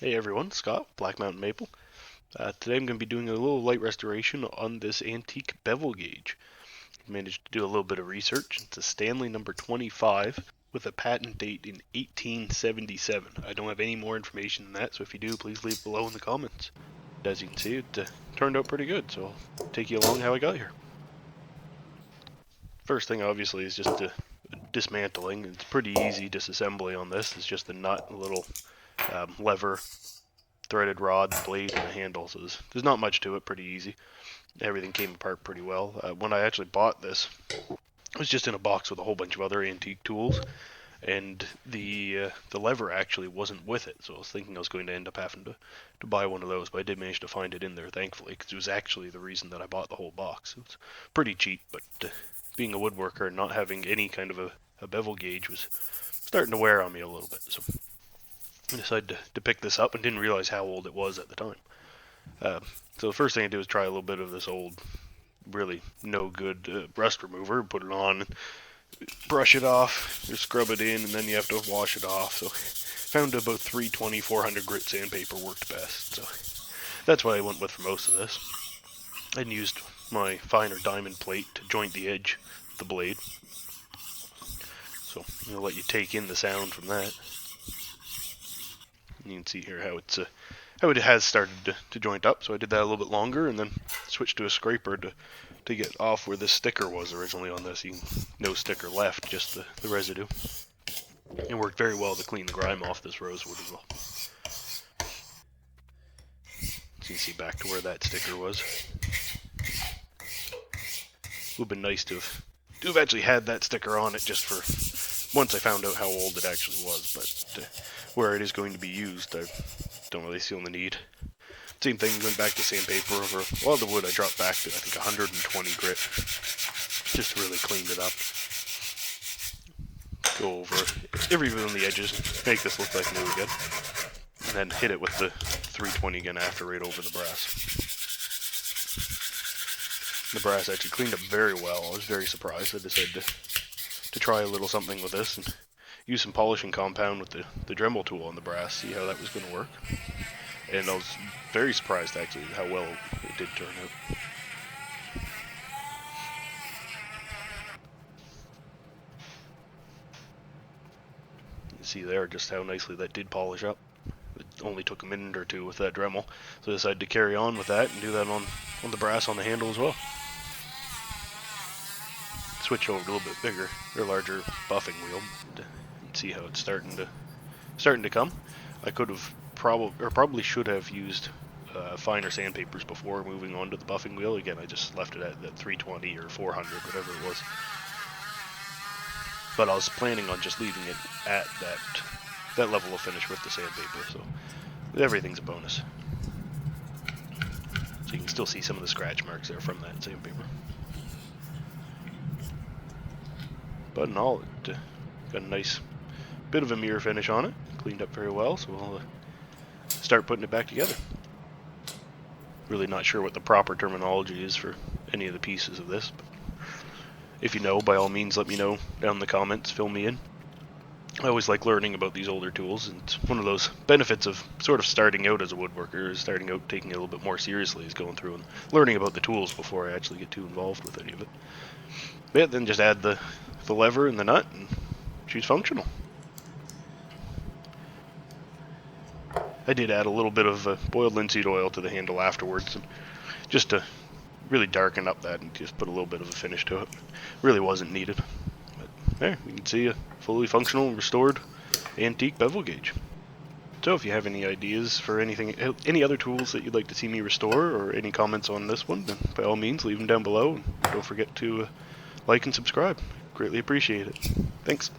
Hey everyone, Scott, Black Mountain Maple. Today I'm going to be doing a little light restoration on this antique bevel gauge. I managed to do a little bit of research. It's a Stanley No25 with a patent date in 1877. I don't have any more information than that, so if you do, please leave below in the comments. As you can see, it turned out pretty good, so I'll take you along how I got here. First thing, obviously, is just dismantling. It's pretty easy disassembly on this. It's just a nut, a little lever, threaded rod, blade, and a handle. So there's not much to it, pretty easy. Everything came apart pretty well. When I actually bought this, it was just in a box with a whole bunch of other antique tools, and the lever actually wasn't with it. So I was thinking I was going to end up having to buy one of those, but I did manage to find it in there, thankfully, because it was actually the reason that I bought the whole box. It was pretty cheap, but being a woodworker and not having any kind of a bevel gauge was starting to wear on me a little bit. So I decided to pick this up and didn't realize how old it was at the time. So the first thing I did was try a little bit of this old, really no good rust remover, put it on, brush it off, you scrub it in, and then you have to wash it off. So found about 320, 400 grit sandpaper worked best. So that's what I went with for most of this. I used my finer diamond plate to joint the edge of the blade. So I'm going to let you take in the sound from that. You can see here how it has started to joint up. So I did that a little bit longer and then switched to a scraper to get off where the sticker was originally on this. No sticker left, just the residue. It worked very well to clean the grime off this rosewood as well. So you can see back to where that sticker was. It would have been nice to have actually had that sticker on it just for once I found out how old it actually was, but where it is going to be used, I don't really feel the need. Same thing, went back to sandpaper over a lot of the wood. I dropped back to I think 120 grit, just really cleaned it up. Go over every bit on the edges, make this look like new again, and then hit it with the 320 again after right over the brass. The brass actually cleaned up very well. I was very surprised. I decided to try a little something with this and use some polishing compound with the Dremel tool on the brass, see how that was going to work. And I was very surprised actually how well it did turn out. You see there just how nicely that did polish up. It only took a minute or two with that Dremel, so I decided to carry on with that and do that on the brass on the handle as well. Switch over to a little bit bigger or larger buffing wheel and see how it's starting to come. I could have probably should have used finer sandpapers before moving on to the buffing wheel. Again, I just left it at that 320 or 400, whatever it was. But I was planning on just leaving it at that level of finish with the sandpaper, so everything's a bonus. So you can still see some of the scratch marks there from that sandpaper. But in all, it got a nice bit of a mirror finish on it. Cleaned up very well, so we'll start putting it back together. Really not sure what the proper terminology is for any of the pieces of this, but if you know, by all means let me know down in the comments, fill me in. I always like learning about these older tools, and it's one of those benefits of sort of starting out as a woodworker, is starting out taking it a little bit more seriously, is going through and learning about the tools before I actually get too involved with any of it. But yeah, then just add the lever and the nut, and she's functional. I did add a little bit of boiled linseed oil to the handle afterwards, and just to really darken up that and just put a little bit of a finish to it. Really wasn't needed. But there, you can see a fully functional and restored antique bevel gauge. So if you have any ideas for any other tools that you'd like to see me restore, or any comments on this one, then by all means leave them down below, and don't forget to like and subscribe. Greatly appreciate it. Thanks.